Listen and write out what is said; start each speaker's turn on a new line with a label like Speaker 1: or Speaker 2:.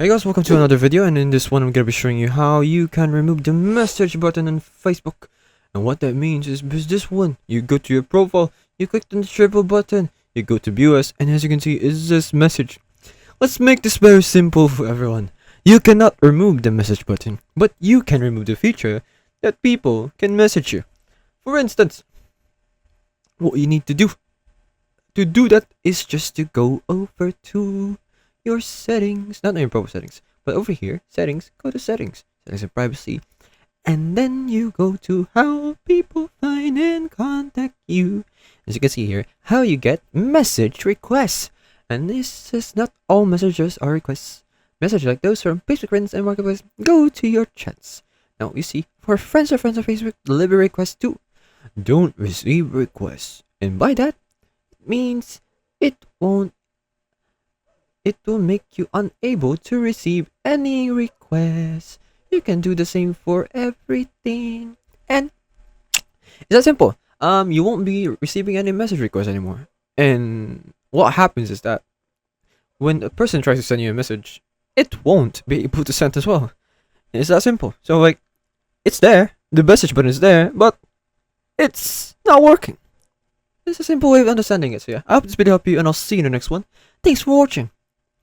Speaker 1: Hey guys, welcome to another video, and in this one I'm gonna be showing you how you can remove the message button on Facebook. And what that means is this one, you go to your profile, you click on the triple button, you go to BOS, and as you can see is this message. Let's make this very simple for everyone. You cannot remove the message button, but you can remove the feature that people can message you. For instance, what you need to do that is just to go over to your settings, not in your profile settings, but over here, settings, go to settings and privacy, and then you go to how people find and contact you. As you can see here, how you get message requests, and this is not all messages are requests. Messages like those from Facebook friends and marketplace go to your chats. Now you see, for friends of Facebook, deliver requests too. Don't receive requests, and by that it means it will make you unable to receive any requests. You can do the same for everything, and it's that simple. You won't be receiving any message requests anymore. And what happens is that when a person tries to send you a message, it won't be able to send as well. It's that simple. So like, it's there, the message button is there, but it's not working. It's a simple way of understanding it. So yeah, I hope this video helped you, and I'll see you in the next one. Thanks for watching.